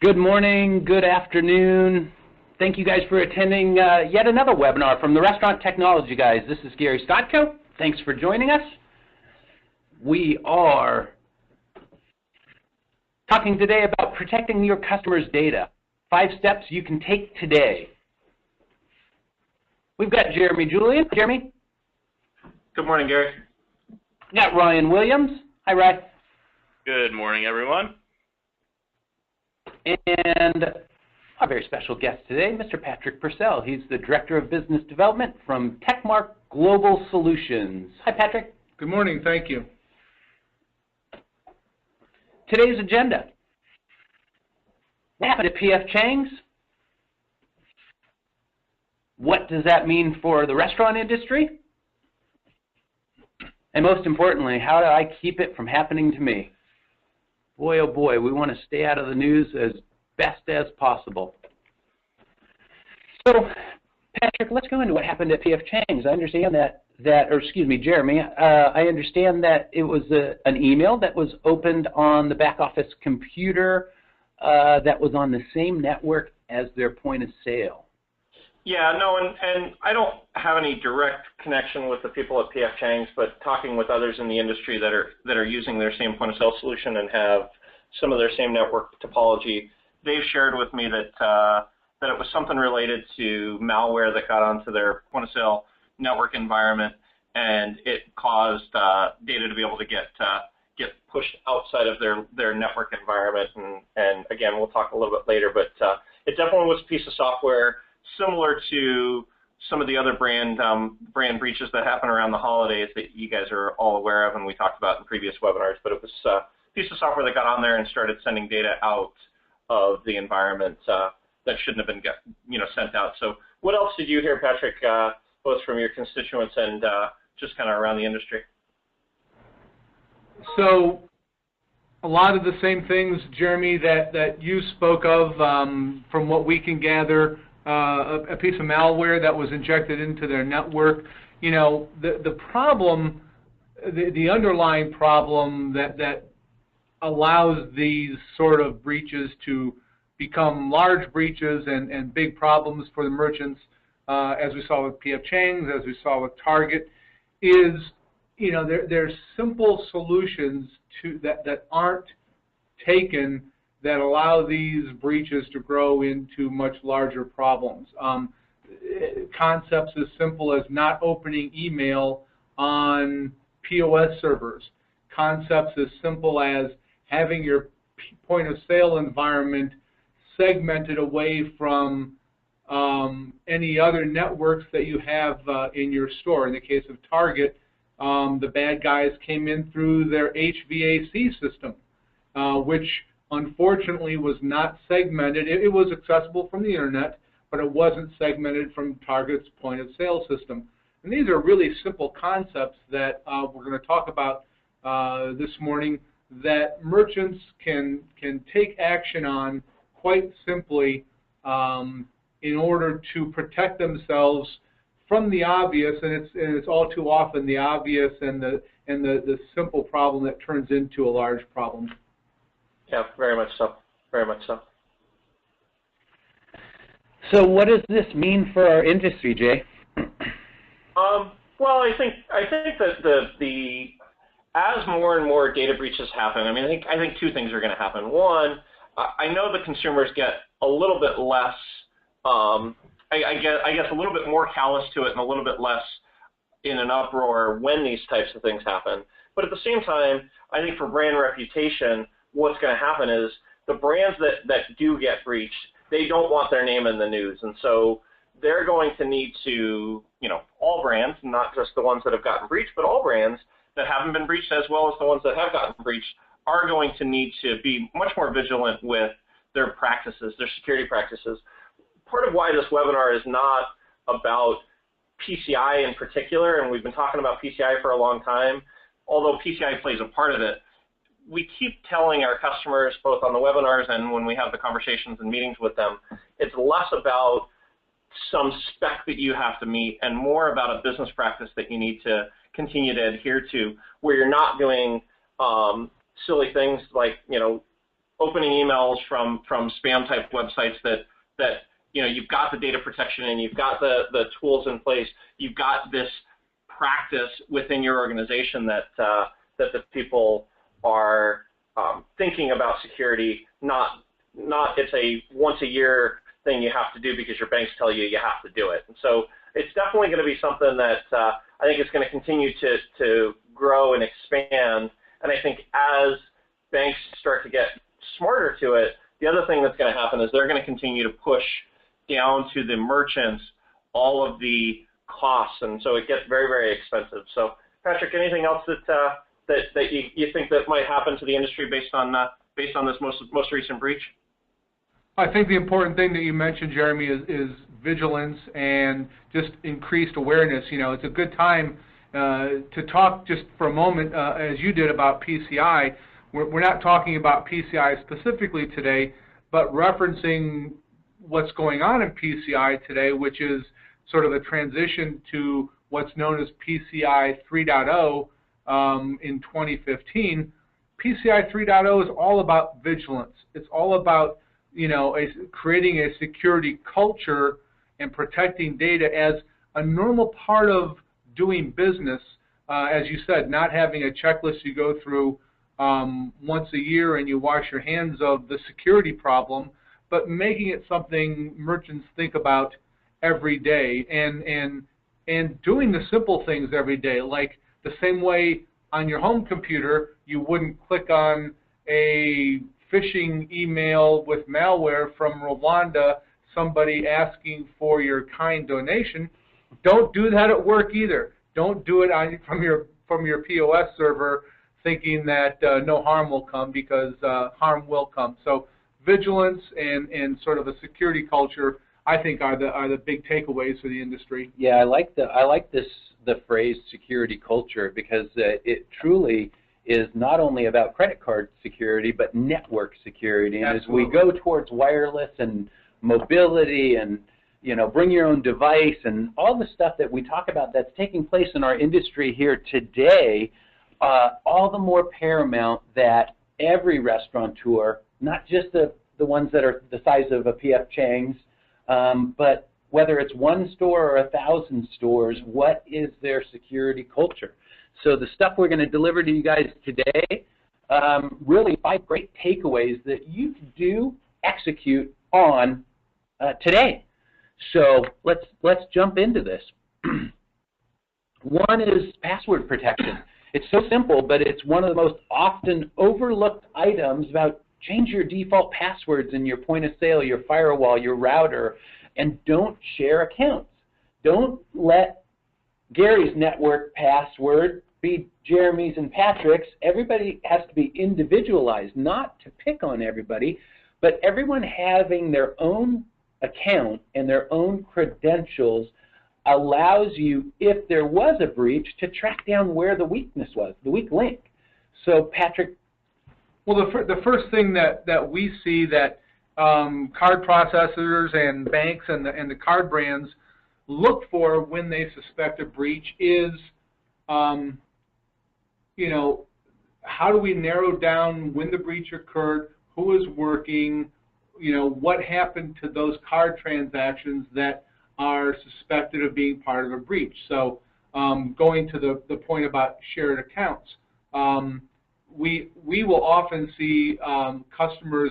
Good morning, good afternoon. Thank you guys for attending yet another webinar from the Restaurant Technology Guys. This is Gary Stotko. Thanks for joining us. We are talking today about protecting your customers' data. 5 steps you can take today. We've got Jeremy Julian. Jeremy? Good morning, Gary. We got Ryan Williams. Hi, Ryan. Good morning, everyone. And our very special guest today, Mr. Patrick Purcell. He's the Director of Business Development from Tekmark Global Solutions. Hi, Patrick. Good morning. Thank you. Today's agenda. What happened at PF Chang's? What does that mean for the restaurant industry? And most importantly, how do I keep it from happening to me? Boy, oh boy, we want to stay out of the news as best as possible. So, Patrick, let's go into what happened at PF Chang's. I understand Jeremy, I understand that it was an email that was opened on the back office computer that was on the same network as their point of sale. Yeah, no, and I don't have any direct connection with the people at PF Chang's, but talking with others in the industry that are using their same point of sale solution and have some of their same network topology, they've shared with me that it was something related to malware that got onto their point of sale network environment, and it caused data to be able to get pushed outside of their network environment. And again, we'll talk a little bit later, but it definitely was a piece of software similar to some of the other brand breaches that happen around the holidays that you guys are all aware of and we talked about in previous webinars. But it was a piece of software that got on there and started sending data out of the environment that shouldn't have been sent out. So what else did you hear, Patrick, both from your constituents and just kind of around the industry? So a lot of the same things, Jeremy, that you spoke of from what we can gather. A piece of malware that was injected into their network. You know, the problem, the underlying problem that allows these sort of breaches to become large breaches and big problems for the merchants, as we saw with PF Chang's, as we saw with Target, is, there's simple solutions that aren't taken that allow these breaches to grow into much larger problems. Concepts as simple as not opening email on POS servers. Concepts as simple as having your point of sale environment segmented away from any other networks that you have in your store. In the case of Target, the bad guys came in through their HVAC system, which unfortunately was not segmented. It was accessible from the internet, but it wasn't segmented from Target's point of sale system. And these are really simple concepts that we're going to talk about this morning that merchants can take action on quite simply in order to protect themselves from the obvious, and it's all too often the obvious and the simple problem that turns into a large problem. Yeah, very much so. Very much so. So what does this mean for our industry, Jay? Well, I think that as more and more data breaches happen, I think 2 things are going to happen. One, I know the consumers get a little bit less, I guess a little bit more callous to it and a little bit less in an uproar when these types of things happen. But at the same time, I think for brand reputation, what's going to happen is the brands that do get breached, they don't want their name in the news. And so they're going to need to, all brands, not just the ones that have gotten breached, but all brands that haven't been breached as well as the ones that have gotten breached are going to need to be much more vigilant with their practices, their security practices. Part of why this webinar is not about PCI in particular, and we've been talking about PCI for a long time, although PCI plays a part of it, we keep telling our customers, both on the webinars and when we have the conversations and meetings with them, it's less about some spec that you have to meet and more about a business practice that you need to continue to adhere to, where you're not doing silly things like, opening emails from spam type websites that you've got the data protection and you've got the tools in place, you've got this practice within your organization that the people are thinking about security, not it's a once a year thing you have to do because your banks tell you have to do it. And so it's definitely going to be something that I think is going to continue to grow and expand. And I think as banks start to get smarter to it, the other thing that's going to happen is they're going to continue to push down to the merchants all of the costs, and so it gets very, very expensive. So, Patrick, anything else that you think that might happen to the industry based on this most recent breach? I think the important thing that you mentioned, Jeremy, is vigilance and just increased awareness. It's a good time to talk just for a moment, as you did, about PCI. We're not talking about PCI specifically today, but referencing what's going on in PCI today, which is sort of a transition to what's known as PCI 3.0 in 2015. PCI 3.0 is all about vigilance. It's all about creating a security culture and protecting data as a normal part of doing business. As you said, not having a checklist you go through once a year and you wash your hands of the security problem, but making it something merchants think about every day and doing the simple things every day, like the same way on your home computer you wouldn't click on a phishing email with malware from Rwanda, somebody asking for your kind donation. Don't do that at work either. Don't do it from your POS server thinking that no harm will come, because harm will come. So vigilance and sort of a security culture, I think, are the big takeaways for the industry. Yeah, I like the phrase security culture, because it truly is not only about credit card security, but network security. And Absolutely. As we go towards wireless and mobility and bring your own device and all the stuff that we talk about that's taking place in our industry here today, all the more paramount that every restaurateur, not just the ones that are the size of a PF Chang's, but whether it's one store or 1,000 stores, what is their security culture? So the stuff we're going to deliver to you guys today, really 5 great takeaways that you can do, execute on today. So let's jump into this. One is password protection. It's so simple, but it's one of the most often overlooked items about change your default passwords in your point of sale, your firewall, your router, and don't share accounts. Don't let Gary's network password be Jeremy's and Patrick's. Everybody has to be individualized, not to pick on everybody, but everyone having their own account and their own credentials allows you, if there was a breach, to track down where the weakness was, the weak link. So, Patrick? Well, the first thing that we see that card processors and banks and the card brands look for when they suspect a breach is, how do we narrow down when the breach occurred, who is working, what happened to those card transactions that are suspected of being part of a breach. So going to the point about shared accounts, we will often see customers,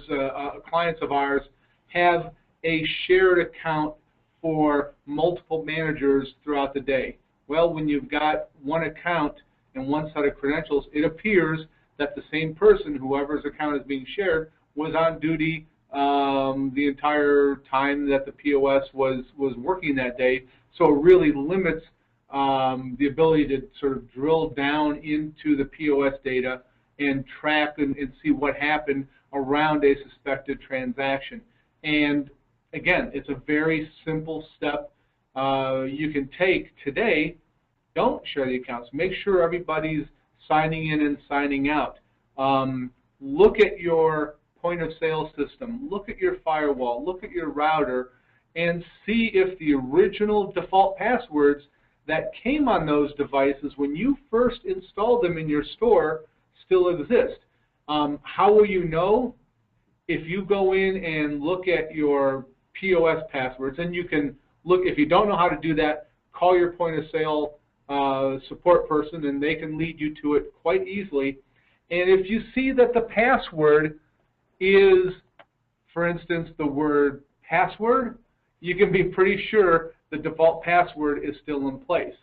clients of ours, have a shared account for multiple managers throughout the day. Well, when you've got one account and one set of credentials, it appears that the same person, whoever's account is being shared, was on duty the entire time that the POS was working that day. So it really limits the ability to sort of drill down into the POS data and track and see what happened around a suspected transaction. And again, it's a very simple step you can take today. Don't share the accounts. Make sure everybody's signing in and signing out. Look at your point of sale system. Look at your firewall. Look at your router and see if the original default passwords that came on those devices when you first installed them in your store still exist. How will you know? if you go in and look at your POS passwords, and you can look, if you don't know how to do that, call your point of sale support person, and they can lead you to it quite easily. And if you see that the password is, for instance, the word password, you can be pretty sure the default password is still in place.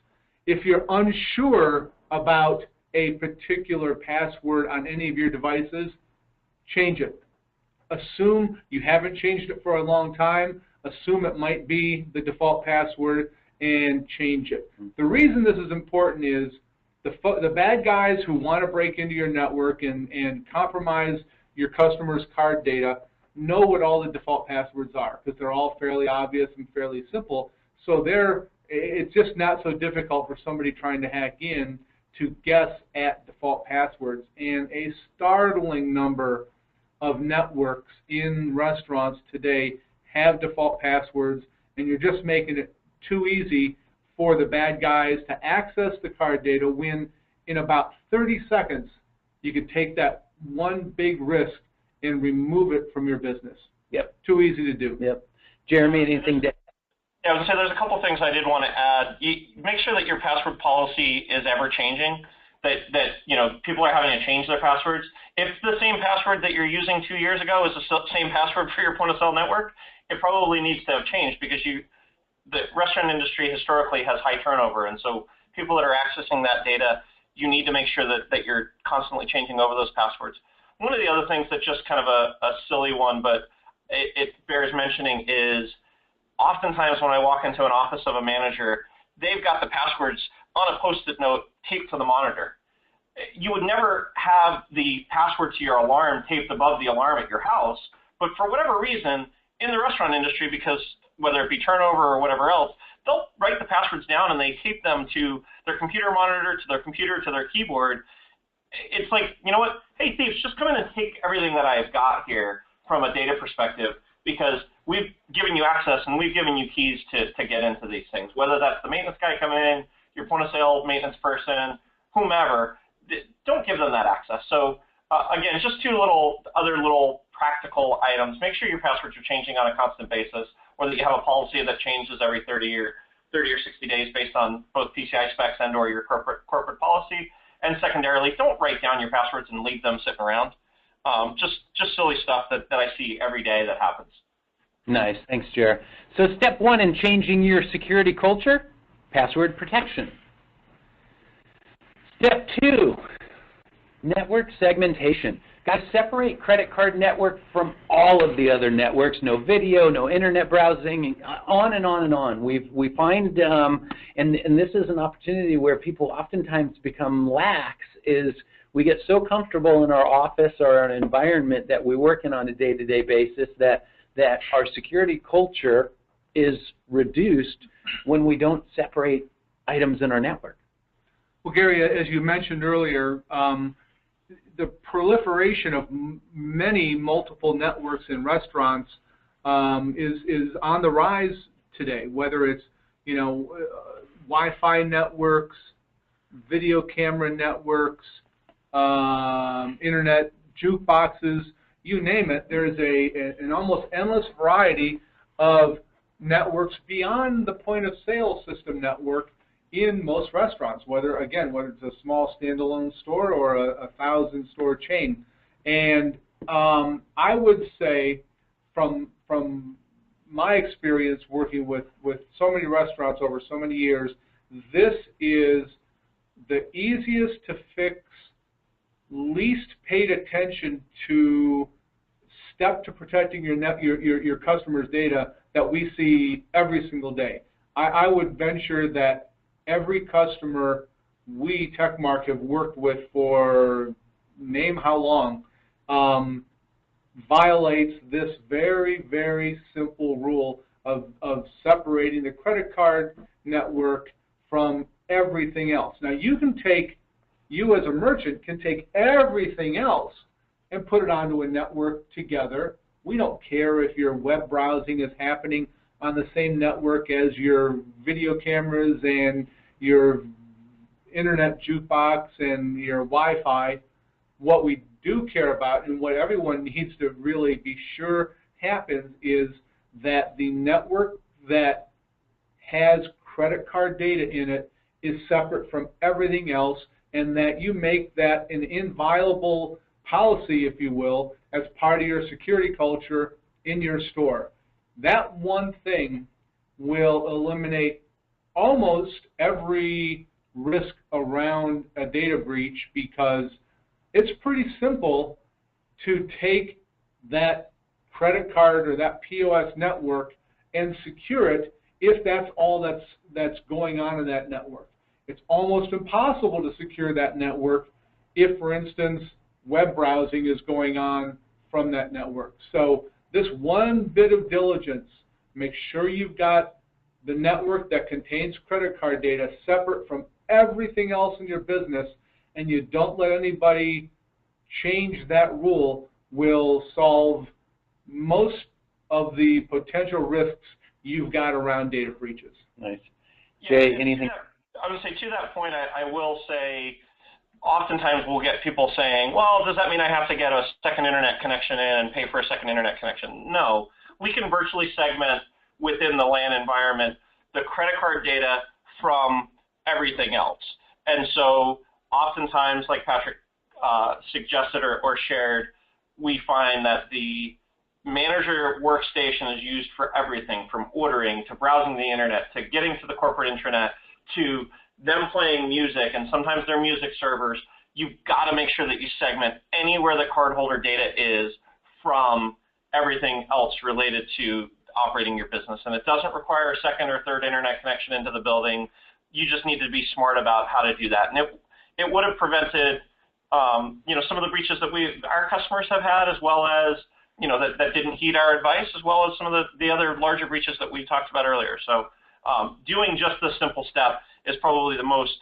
If you're unsure about a particular password on any of your devices, change it. Assume you haven't changed it for a long time. Assume it might be the default password and change it. The reason this is important is the bad guys who want to break into your network and compromise your customers' card data know what all the default passwords are, because they're all fairly obvious and fairly simple. So it's just not so difficult for somebody trying to hack in to guess at default passwords. And a startling number of networks in restaurants today have default passwords, and you're just making it too easy for the bad guys to access the card data when in about 30 seconds you could take that one big risk and remove it from your business. Yep. Too easy to do. Yep. Jeremy, anything to Yeah, I would say there's a couple things I did want to add. Make sure that your password policy is ever changing, that people are having to change their passwords. If the same password that you're using 2 years ago is the same password for your point of sale network, it probably needs to have changed, because the restaurant industry historically has high turnover, and so people that are accessing that data, you need to make sure that you're constantly changing over those passwords. One of the other things that's just kind of a silly one, but it bears mentioning, is oftentimes when I walk into an office of a manager, they've got the passwords on a Post-it note taped to the monitor. You would never have the password to your alarm taped above the alarm at your house, but for whatever reason, in the restaurant industry, because whether it be turnover or whatever else, they'll write the passwords down and they tape them to their computer monitor, to their computer, to their keyboard. It's like, you know what, hey thieves, just come in and take everything that I've got here from a data perspective, because we've given you access and we've given you keys to get into these things, whether that's the maintenance guy coming in, your point of sale maintenance person, whomever. Don't give them that access. So again, just other little practical items. Make sure your passwords are changing on a constant basis, or that you have a policy that changes every 30 or 60 days based on both PCI specs and or your corporate policy. And secondarily, don't write down your passwords and leave them sitting around. Just silly stuff that I see every day that happens. Nice, thanks, Jer. So step one in changing your security culture, password protection. Step two, network segmentation. Guys, separate credit card network from all of the other networks. No video, no internet browsing, on and on and on. We find, and this is an opportunity where people oftentimes become lax, is we get so comfortable in our office or an environment that we work in on a day-to-day basis that our security culture is reduced when we don't separate items in our network. Well, Gary, as you mentioned earlier, the proliferation of many multiple networks in restaurants is on the rise today, whether it's Wi-Fi networks, video camera networks, internet jukeboxes, you name it. There's an almost endless variety of networks beyond the point of sale system network in most restaurants, whether it's a small standalone store or a 1,000-store chain. And I would say, from my experience working with so many restaurants over so many years, this is the easiest to fix, least paid attention to step to protecting your customers' data that we see every single day. I would venture that every customer we, Tekmark, have worked with for name how long violates this very, very simple rule of separating the credit card network from everything else. Now, you as a merchant can take everything else and put it onto a network together. We don't care if your web browsing is happening on the same network as your video cameras and your internet jukebox and your Wi-Fi. What we do care about and what everyone needs to really be sure happens is that the network that has credit card data in it is separate from everything else, and that you make that an inviolable policy, if you will, as part of your security culture in your store. That one thing will eliminate almost every risk around a data breach, because it's pretty simple to take that credit card or that POS network and secure it if that's all that's going on in that network. It's almost impossible to secure that network if, for instance, web browsing is going on from that network. So this one bit of diligence, make sure you've got the network that contains credit card data separate from everything else in your business, and you don't let anybody change that rule, will solve most of the potential risks you've got around data breaches. Nice. Yeah, Jay, anything? I would say to that point, I will say, oftentimes we'll get people saying, well, does that mean I have to get a second internet connection in and pay for a second internet connection? No. We can virtually segment within the LAN environment the credit card data from everything else. And so oftentimes, like Patrick suggested or shared, we find that the manager workstation is used for everything from ordering to browsing the internet to getting to the corporate intranet to them playing music, and sometimes they're music servers. You've got to make sure that you segment anywhere the cardholder data is from everything else related to operating your business. And it doesn't require a second or third internet connection into the building. You just need to be smart about how to do that. And it would have prevented some of the breaches that our customers have had, as well as that didn't heed our advice, as well as some of the other larger breaches that we talked about earlier. So doing just this simple step is probably the most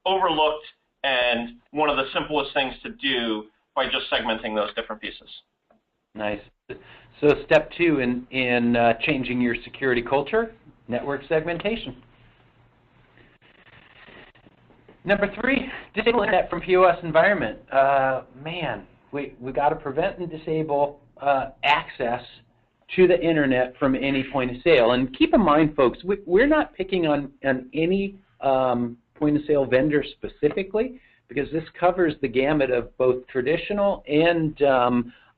overlooked and one of the simplest things to do by just segmenting those different pieces. Nice. So step 2 in changing your security culture, network segmentation. Number 3, disable internet from POS environment. Man, we got to prevent and disable access to the internet from any point of sale. And keep in mind, folks, we're not picking on any point of sale vendor specifically, because this covers the gamut of both traditional and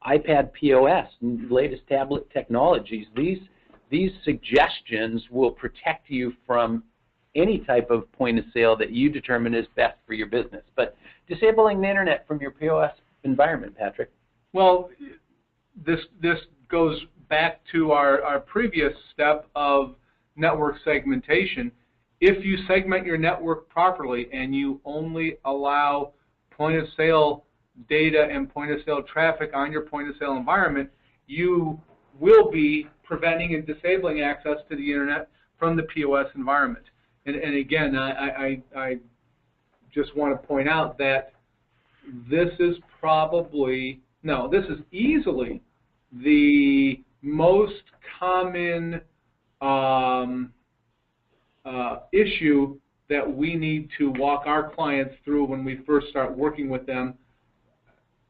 iPad POS and latest tablet technologies. These suggestions will protect you from any type of point of sale that you determine is best for your business. But disabling the internet from your POS environment, Patrick. Well, this goes back to our previous step of network segmentation. If you segment your network properly and you only allow point of sale data and point of sale traffic on your point of sale environment, you will be preventing and disabling access to the internet from the POS environment. And again, I just want to point out that this is easily the most common issue that we need to walk our clients through when we first start working with them.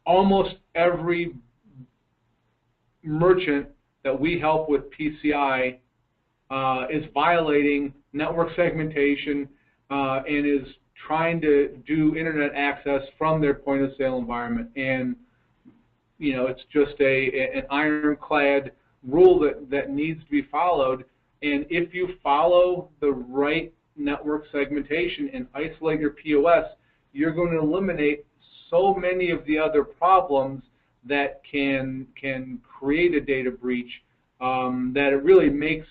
Almost every merchant that we help with PCI is violating network segmentation and is trying to do internet access from their point of sale environment. And it's just an ironclad rule that needs to be followed. And if you follow the right network segmentation and isolate your POS, you're going to eliminate so many of the other problems that can create a data breach that it really makes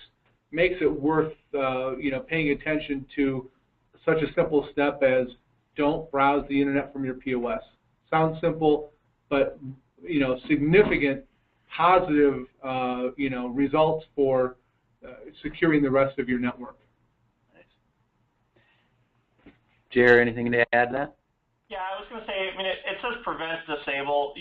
it worth paying attention to such a simple step as don't browse the internet from your POS. Sounds simple, but significant positive results for securing the rest of your network. Nice. Jer, anything to add to that? Yeah, I was going to say, it says prevent, disable.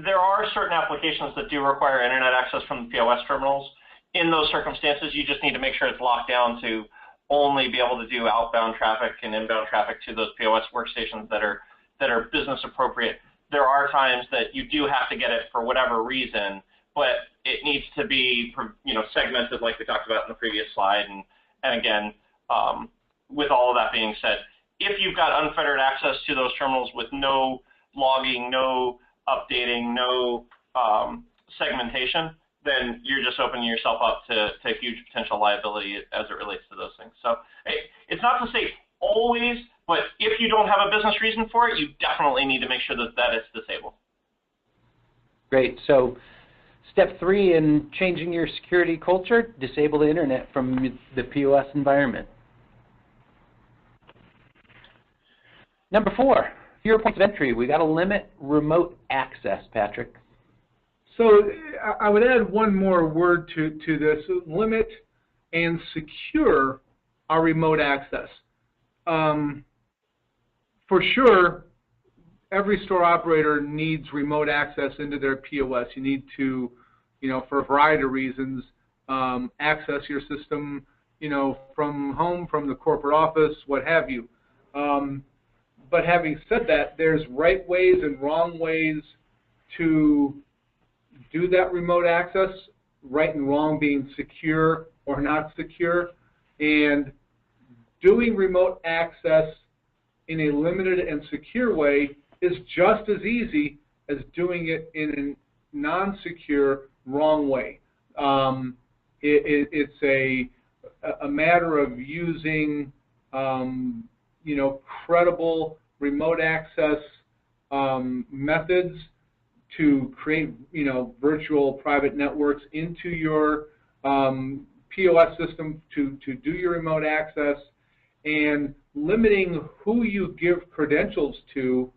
There are certain applications that do require internet access from the POS terminals. In those circumstances, you just need to make sure it's locked down to only be able to do outbound traffic and inbound traffic to those POS workstations that are business appropriate. there are times that you do have to get it for whatever reason, but it needs to be, segmented like we talked about in the previous slide. And again, with all of that being said, if you've got unfettered access to those terminals with no logging, no updating, no segmentation, then you're just opening yourself up to huge potential liability as it relates to those things. So it's not to say always, but if you don't have a business reason for it, you definitely need to make sure that it's disabled. Great. So step 3 in changing your security culture, disable the internet from the POS environment. Number 4, fewer points of entry. We got to limit remote access, Patrick. So I would add one more word to this: limit and secure our remote access. For sure, every store operator needs remote access into their POS. You need to, for a variety of reasons, access your system, from home, from the corporate office, what have you. But having said that, there's right ways and wrong ways to do that remote access, right and wrong being secure or not secure. And doing remote access in a limited and secure way is just as easy as doing it in a non-secure, wrong way. It's a matter of using credible remote access methods to create virtual private networks into your POS system to do your remote access, and limiting who you give credentials to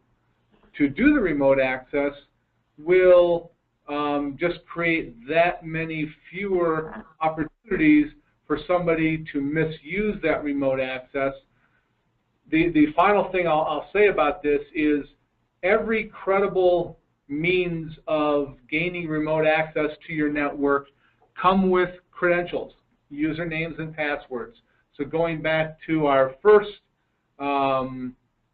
do the remote access will just create that many fewer opportunities for somebody to misuse that remote access. The final thing I'll say about this is every credible means of gaining remote access to your network come with credentials, usernames and passwords. So going back to our first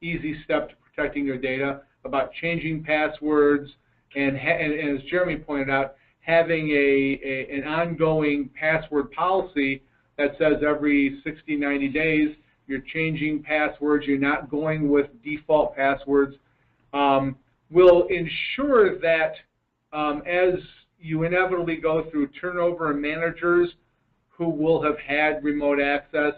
easy step to protecting your data about changing passwords and as Jeremy pointed out, having an ongoing password policy that says every 60, 90 days you're changing passwords, you're not going with default passwords, will ensure that as you inevitably go through turnover in managers who will have had remote access,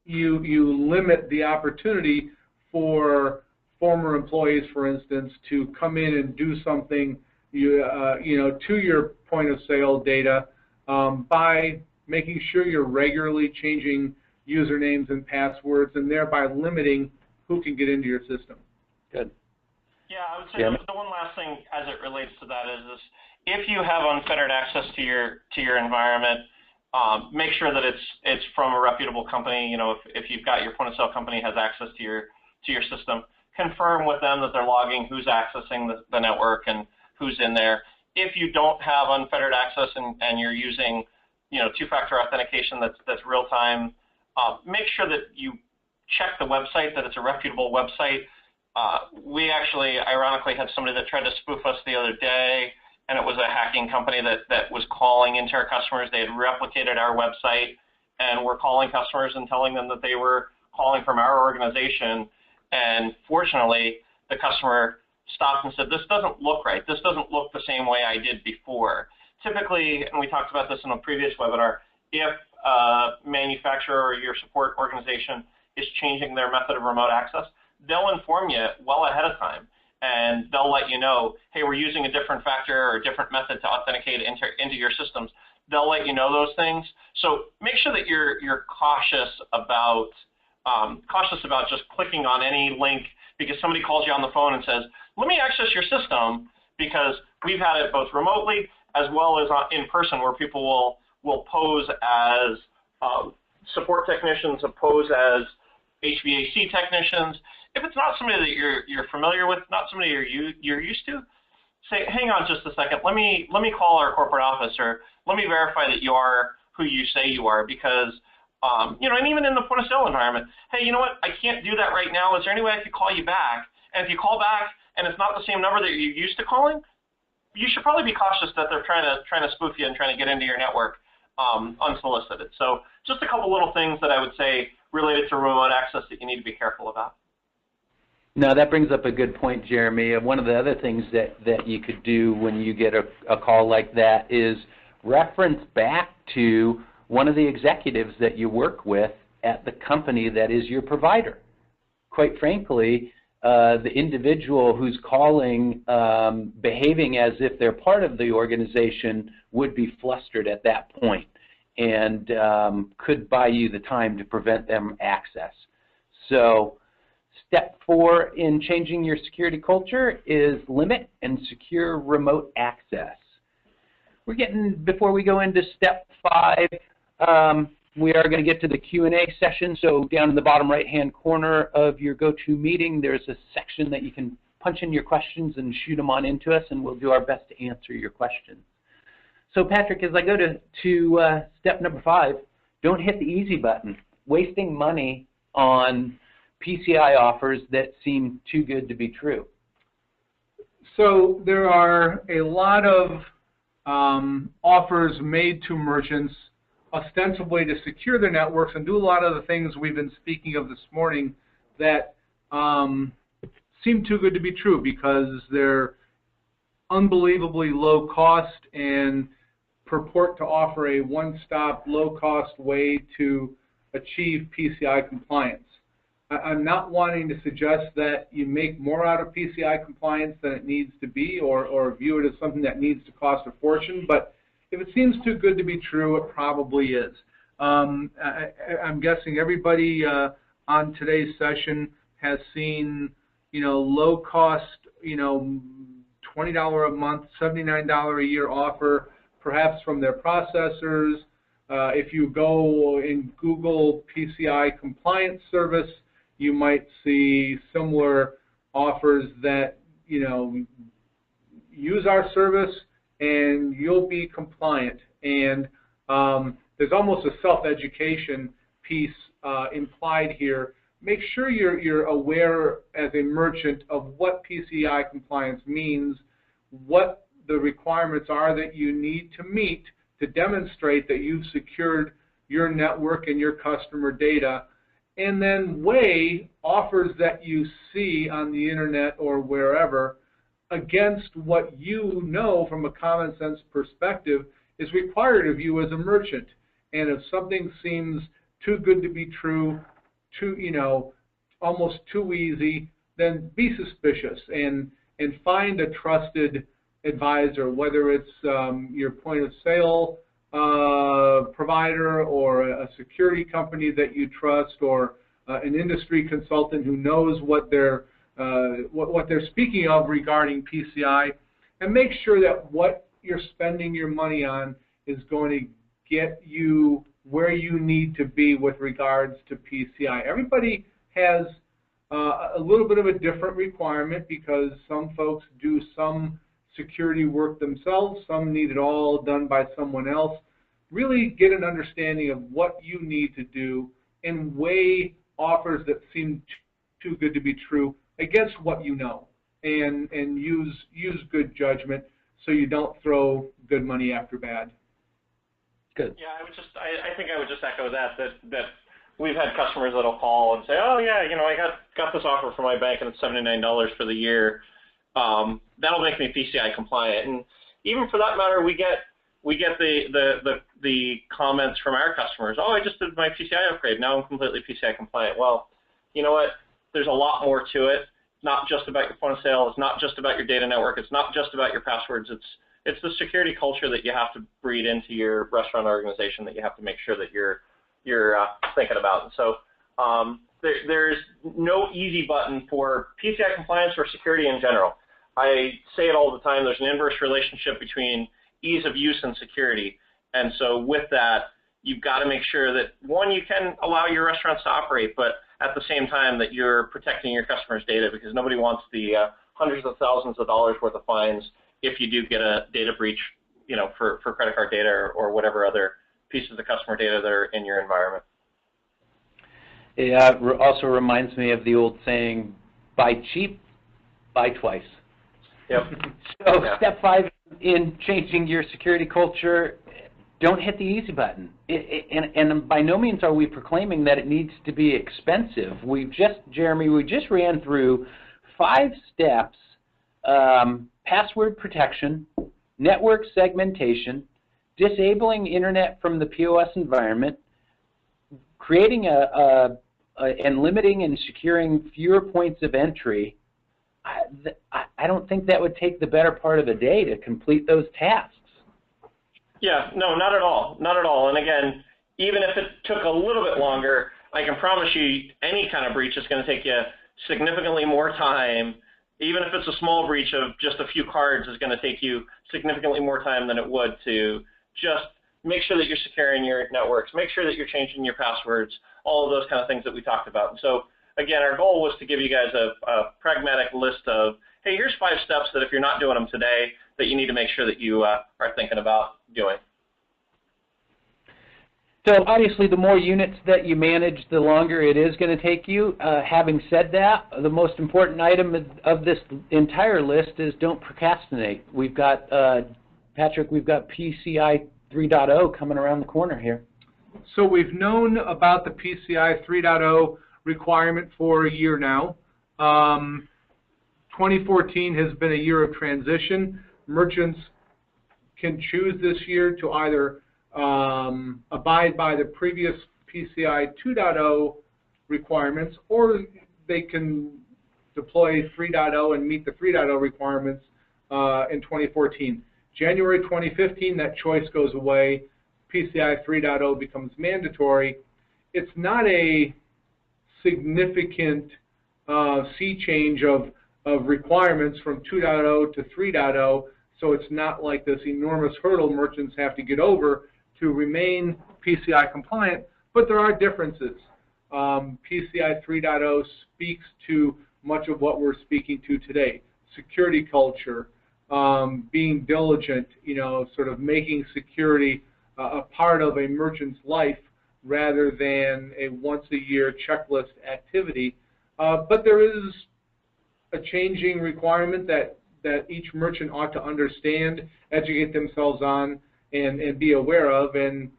you limit the opportunity for former employees, for instance, to come in and do something to your point of sale data by making sure you're regularly changing usernames and passwords and thereby limiting who can get into your system. Good. Yeah, I would say the one last thing as it relates to that is this: if you have unfettered access to your environment, make sure that it's from a reputable company. If you've got your point of sale company has access to your system, confirm with them that they're logging who's accessing the network and who's in there. If you don't have unfettered access and you're using two-factor authentication that's real time, make sure that you check the website, that it's a reputable website. We actually, ironically, had somebody that tried to spoof us the other day, and it was a hacking company that was calling into our customers. They had replicated our website and were calling customers and telling them that they were calling from our organization. And fortunately, the customer stopped and said, "This doesn't look right. This doesn't look the same way I did before." Typically, and we talked about this in a previous webinar, if a manufacturer or your support organization is changing their method of remote access, they'll inform you well ahead of time, and they'll let you know, hey, we're using a different factor or a different method to authenticate into your systems. They'll let you know those things. So make sure that you're cautious about just clicking on any link because somebody calls you on the phone and says, let me access your system, because we've had it both remotely as well as in person where people will pose as support technicians, pose as HVAC technicians. If it's not somebody that you're familiar with, not somebody you're used to, say, hang on just a second, let me call our corporate office, or let me verify that you are who you say you are, because and even in the point of sale environment, hey, you know what, I can't do that right now. Is there any way I could call you back? And if you call back and it's not the same number that you're used to calling, you should probably be cautious that they're trying to spoof you and trying to get into your network unsolicited. So just a couple little things that I would say related to remote access that you need to be careful about. No, that brings up a good point, Jeremy. One of the other things that you could do when you get a call like that is reference back to one of the executives that you work with at the company that is your provider. Quite frankly, the individual who's calling behaving as if they're part of the organization would be flustered at that point and could buy you the time to prevent them access. So step 4 in changing your security culture is limit and secure remote access. Before we go into step 5, we are going to get to the Q&A session. So down in the bottom right-hand corner of your GoToMeeting, there's a section that you can punch in your questions and shoot them on into us, and we'll do our best to answer your questions. So Patrick, as I go to step number 5, don't hit the easy button. Wasting money on PCI offers that seem too good to be true. So there are a lot of offers made to merchants ostensibly to secure their networks and do a lot of the things we've been speaking of this morning that seem too good to be true because they're unbelievably low cost and purport to offer a one-stop, low-cost way to achieve PCI compliance. I'm not wanting to suggest that you make more out of PCI compliance than it needs to be or view it as something that needs to cost a fortune, but if it seems too good to be true, it probably is. I'm guessing everybody on today's session has seen, low-cost, $20 a month, $79 a year offer, perhaps from their processors. If you go and Google PCI compliance service, you might see similar offers that, use our service and you'll be compliant. And there's almost a self-education piece implied here. Make sure you're aware as a merchant of what PCI compliance means, what the requirements are that you need to meet to demonstrate that you've secured your network and your customer data, and then weigh offers that you see on the internet or wherever against what you know from a common sense perspective is required of you as a merchant. And if something seems too good to be true, almost too easy, then be suspicious and find a trusted advisor, whether it's your point of sale provider or a security company that you trust or an industry consultant who knows what they're speaking of regarding PCI, and make sure that what you're spending your money on is going to get you where you need to be with regards to PCI. Everybody has a little bit of a different requirement because some folks do some security work themselves, some need it all done by someone else. Really get an understanding of what you need to do and weigh offers that seem too good to be true against what you know, and use good judgment so you don't throw good money after bad. Good. Yeah, I think I would just echo that we've had customers that'll call and say, oh yeah, I got this offer from my bank and it's $79 for the year. That'll make me PCI compliant. And even for that matter, we get the comments from our customers. Oh, I just did my PCI upgrade. Now I'm completely PCI compliant. Well, you know what? There's a lot more to it. It's not just about your point of sale. It's not just about your data network. It's not just about your passwords. It's the security culture that you have to breed into your restaurant organization that you have to make sure that you're thinking about. And so there's no easy button for PCI compliance or security in general. I say it all the time. There's an inverse relationship between ease of use and security. And so with that, you've got to make sure that, one, you can allow your restaurants to operate, but at the same time that you're protecting your customers' data, because nobody wants the hundreds of thousands of dollars worth of fines if you do get a data breach, for credit card data or whatever other pieces of customer data that are in your environment. It also reminds me of the old saying, buy cheap, buy twice. Yep. So Yeah. step 5 in changing your security culture, don't hit the easy button. And by no means are we proclaiming that it needs to be expensive. Jeremy, we just ran through 5 steps: password protection, network segmentation, disabling internet from the POS environment, creating and limiting and securing fewer points of entry. I don't think that would take the better part of a day to complete those tasks. Yeah, no, not at all, not at all. And again, even if it took a little bit longer, I can promise you any kind of breach is going to take you significantly more time. Even if it's a small breach of just a few cards, is going to take you significantly more time than it would to just make sure that you're securing your networks, make sure that you're changing your passwords, all of those kind of things that we talked about. And so again, our goal was to give you guys a pragmatic list of, hey, here's 5 steps that if you're not doing them today, that you need to make sure that you are thinking about doing. So obviously, the more units that you manage, the longer it is going to take you. Having said that, the most important item of this entire list is don't procrastinate. We've got, Patrick, we've got PCI 3.0 coming around the corner here. So we've known about the PCI 3.0 requirement for a year now. 2014 has been a year of transition. Merchants can choose this year to either abide by the previous PCI 2.0 requirements, or they can deploy 3.0 and meet the 3.0 requirements in 2014. January 2015, that choice goes away. PCI 3.0 becomes mandatory. It's not a significant sea change of requirements from 2.0 to 3.0, so it's not like this enormous hurdle merchants have to get over to remain PCI compliant, but there are differences. PCI 3.0 speaks to much of what we're speaking to today: security culture, being diligent, sort of making security a part of a merchant's life rather than a once-a-year checklist activity. But there is a changing requirement that each merchant ought to understand, educate themselves on, and be aware of. And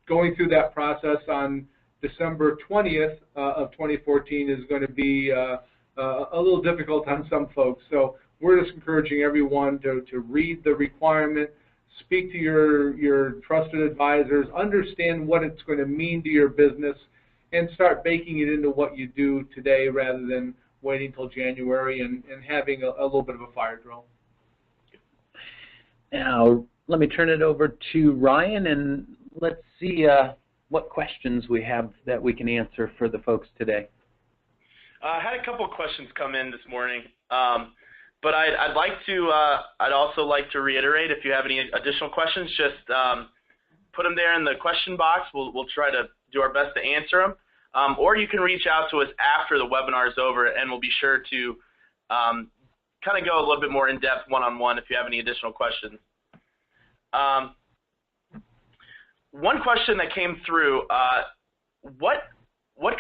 going through that process on December 20th of 2014 is going to be a little difficult on some folks. So we're just encouraging everyone to read the requirement, speak to your trusted advisors, understand what it's going to mean to your business, and start baking it into what you do today rather than waiting until January and having a little bit of a fire drill. Now, let me turn it over to Ryan, and let's see what questions we have that we can answer for the folks today. I had a couple of questions come in this morning, but I'd also like to reiterate, if you have any additional questions, just put them there in the question box. We'll try to do our best to answer them. Or you can reach out to us after the webinar is over, and we'll be sure to kind of go a little bit more in-depth one-on-one if you have any additional questions. One question that came through, what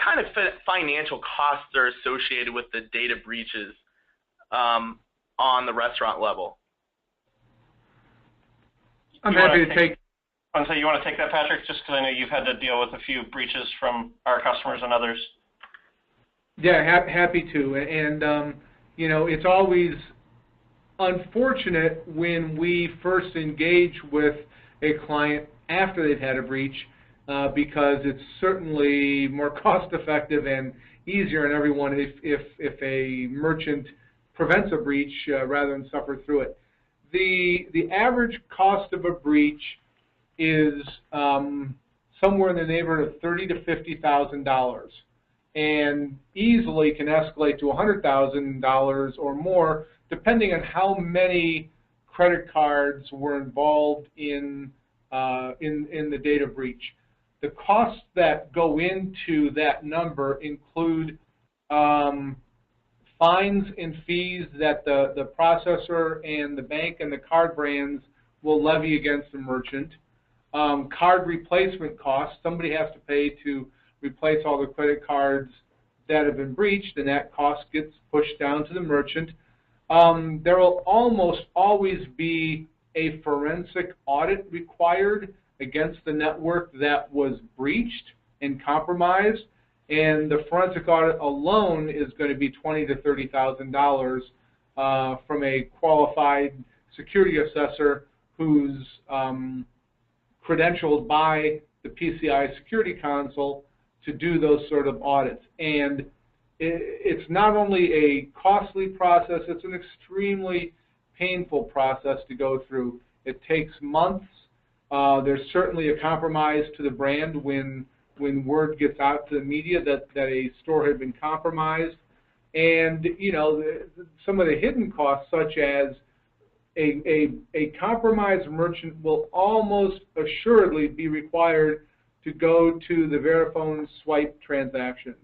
kind of financial costs are associated with the data breaches on the restaurant level? I'm happy to take. So you want to take that, Patrick, just because I know you've had to deal with a few breaches from our customers and others. Yeah, happy to. And it's always unfortunate when we first engage with a client after they've had a breach, because it's certainly more cost-effective and easier on everyone if a merchant prevents a breach rather than suffer through it. The average cost of a breach is somewhere in the neighborhood of $30,000 to $50,000, and easily can escalate to $100,000 or more, depending on how many credit cards were involved in the data breach. The costs that go into that number include fines and fees that the processor and the bank and the card brands will levy against the merchant. Card replacement costs. Somebody has to pay to replace all the credit cards that have been breached, and that cost gets pushed down to the merchant. There will almost always be a forensic audit required against the network that was breached and compromised, and the forensic audit alone is going to be $20,000 to $30,000 from a qualified security assessor who's credentialed by the PCI Security Council to do those sort of audits. And it's not only a costly process, it's an extremely painful process to go through. It takes months. There's certainly a compromise to the brand when word gets out to the media that a store had been compromised. And, you know, some of the hidden costs, such as a compromised merchant will almost assuredly be required to go to the Verifone swipe transactions,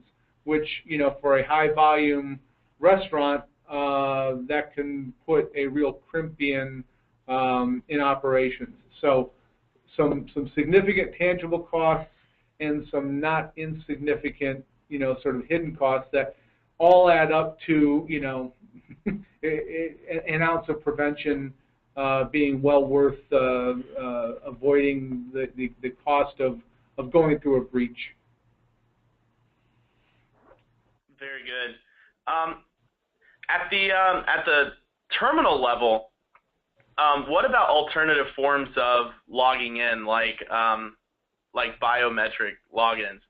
which, you know, for a high volume restaurant, that can put a real crimp in operations. So some significant tangible costs and some not insignificant, you know, sort of hidden costs that all add up to, you know, an ounce of prevention being well worth avoiding the cost of going through a breach. Very good. At the terminal level, what about alternative forms of logging in, like biometric logins?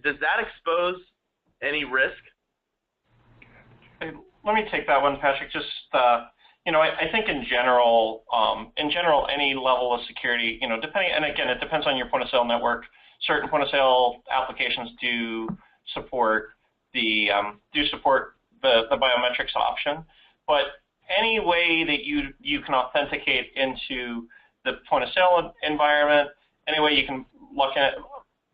Does that expose any risk? Let me take that one, Patrick. Just you know, I think in general, any level of security, you know, depending, and again, it depends on your point of sale network. Certain point of sale applications do support the biometrics option, but any way that you can authenticate into the point of sale environment, any way you can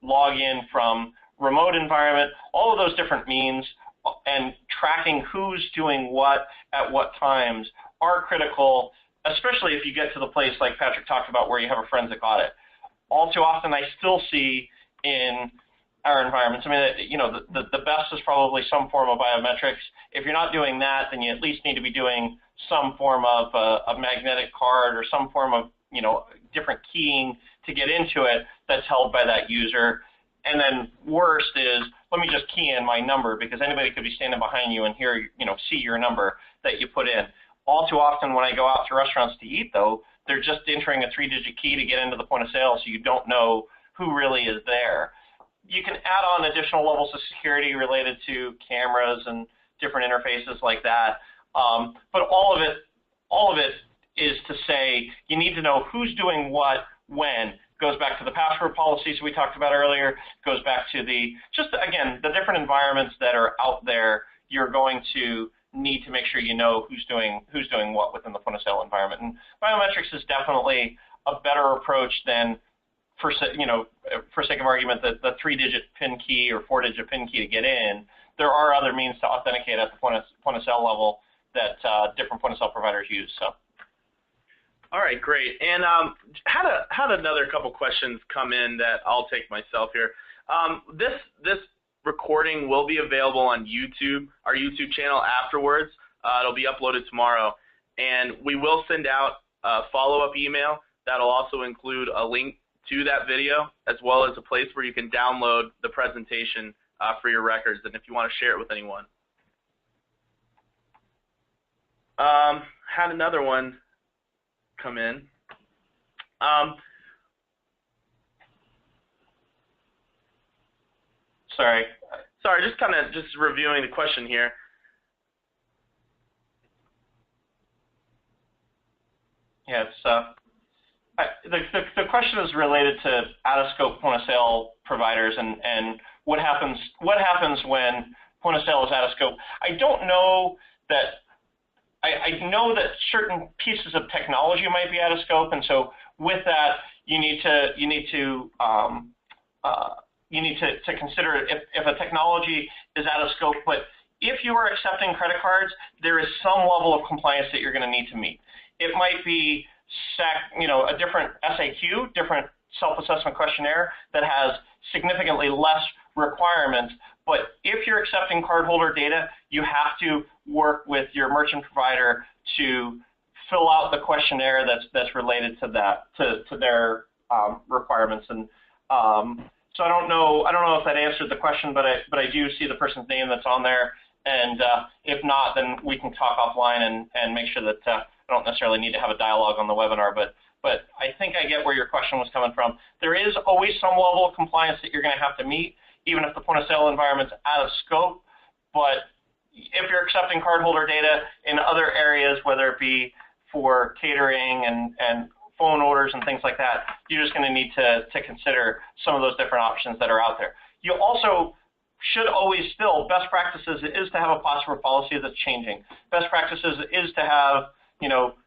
log in from remote environment, all of those different means, and tracking who's doing what at what times are critical, especially if you get to the place like Patrick talked about where you have a forensic audit. All too often I still see in our environments, I mean, you know, the best is probably some form of biometrics. If you're not doing that, then you at least need to be doing some form of a magnetic card or some form of, you know, different keying to get into it that's held by that user. And then worst is, let me just key in my number, because anybody could be standing behind you and hear, you know, see your number that you put in. All too often when I go out to restaurants to eat, though, they're just entering a 3-digit key to get into the point of sale, so you don't know who really is there. You can add on additional levels of security related to cameras and different interfaces like that. But all of it is to say you need to know who's doing what when. Goes back to the password policies we talked about earlier, goes back to the different environments that are out there. You're going to need to make sure you know who's doing what within the point of sale environment. And biometrics is definitely a better approach than, for sake of argument, the 3-digit PIN key or 4-digit PIN key to get in. There are other means to authenticate at the point of sale level that different point of sale providers use. So. All right, great. And had another couple questions come in that I'll take myself here. This recording will be available on YouTube, our YouTube channel afterwards. It'll be uploaded tomorrow, and we will send out a follow-up email that'll also include a link to that video, as well as a place where you can download the presentation for your records, and if you want to share it with anyone. Had another one come in. Sorry, just reviewing the question here. Yeah, the question is related to out-of-scope point of sale providers and what happens when point of sale is out of scope. I don't know that. I know that certain pieces of technology might be out of scope, and so with that, you need to consider if a technology is out of scope. But if you are accepting credit cards, there is some level of compliance that you're going to need to meet. It might be a different SAQ, different self-assessment questionnaire that has significantly less requirements, But if you're accepting cardholder data, you have to work with your merchant provider to fill out the questionnaire that's related to that, to their requirements. And so I don't know if that answered the question, but I do see the person's name that's on there. And if not, then we can talk offline and make sure that I don't necessarily need to have a dialogue on the webinar. But I think I get where your question was coming from. There is always some level of compliance that you're going to have to meet, even if the point of sale environment's out of scope. But if you're accepting cardholder data in other areas, whether it be for catering and phone orders and things like that, you're just going to need to consider some of those different options that are out there. You also should always still, best practices is to have a password policy that's changing. Best practices is to have,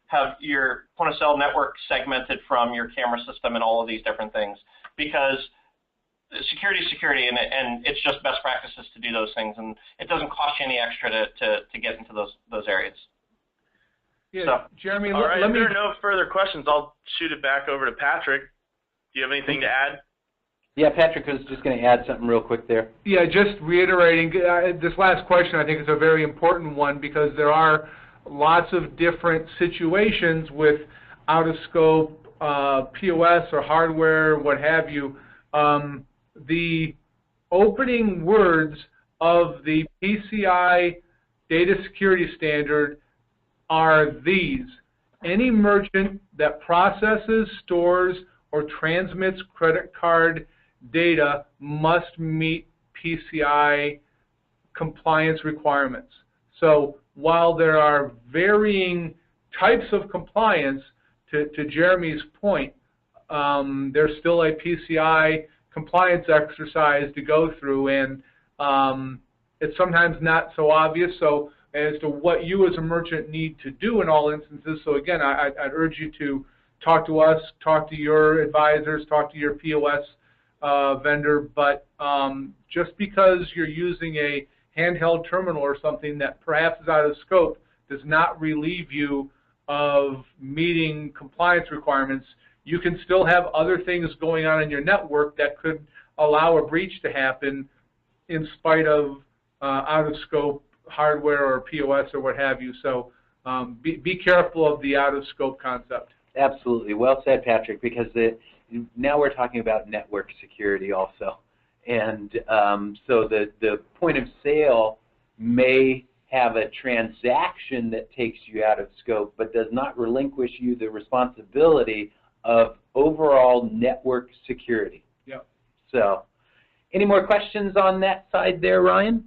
have your point of sale network segmented from your camera system and all of these different things, because security is security, and it's just best practices to do those things, and it doesn't cost you any extra to get into those areas. Yeah, so, Jeremy, all right, if there are no further questions, I'll shoot it back over to Patrick. Do you have anything to add? Yeah, Patrick was just going to add something real quick there. Yeah, just reiterating, this last question I think is a very important one, because there are lots of different situations with out-of-scope POS or hardware, what have you. The opening words of the PCI data security standard are these: any merchant that processes, stores, or transmits credit card data must meet PCI compliance requirements. So while there are varying types of compliance, to Jeremy's point, there's still a PCI compliance exercise to go through, and it's sometimes not so obvious so as to what you as a merchant need to do in all instances. So again, I'd urge you to talk to us, talk to your advisors, talk to your POS vendor, but just because you're using a handheld terminal or something that perhaps is out of scope does not relieve you of meeting compliance requirements. You can still have other things going on in your network that could allow a breach to happen in spite of out-of-scope hardware or POS or what have you. So be careful of the out-of-scope concept. Absolutely. Well said, Patrick, because now we're talking about network security also. And so the point of sale may have a transaction that takes you out of scope, but does not relinquish you the responsibility of overall network security. Yep. So, any more questions on that side there, Ryan?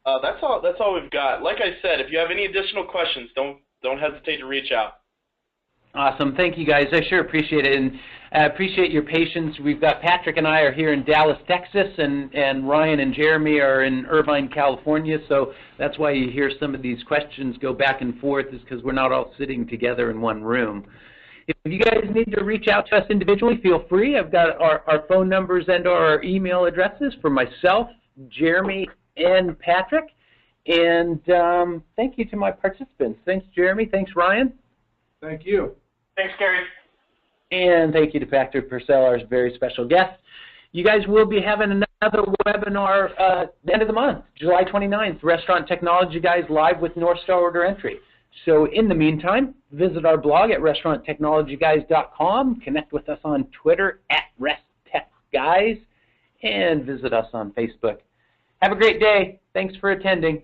That's all we've got. Like I said, if you have any additional questions, don't hesitate to reach out. Awesome. Thank you, guys. I sure appreciate it, and I appreciate your patience. We've got Patrick and I are here in Dallas, Texas, and Ryan and Jeremy are in Irvine, California, so that's why you hear some of these questions go back and forth, is because we're not all sitting together in one room. If you guys need to reach out to us individually, feel free. I've got our phone numbers and our email addresses for myself, Jeremy, and Patrick. And thank you to my participants. Thanks, Jeremy. Thanks, Ryan. Thank you. Thanks, Gary. And thank you to Patrick Purcell, our very special guest. You guys will be having another webinar at the end of the month, July 29th, Restaurant Technology Guys live with North Star Order Entry. So in the meantime, visit our blog at restauranttechnologyguys.com, connect with us on Twitter at RestTechGuys, and visit us on Facebook. Have a great day. Thanks for attending.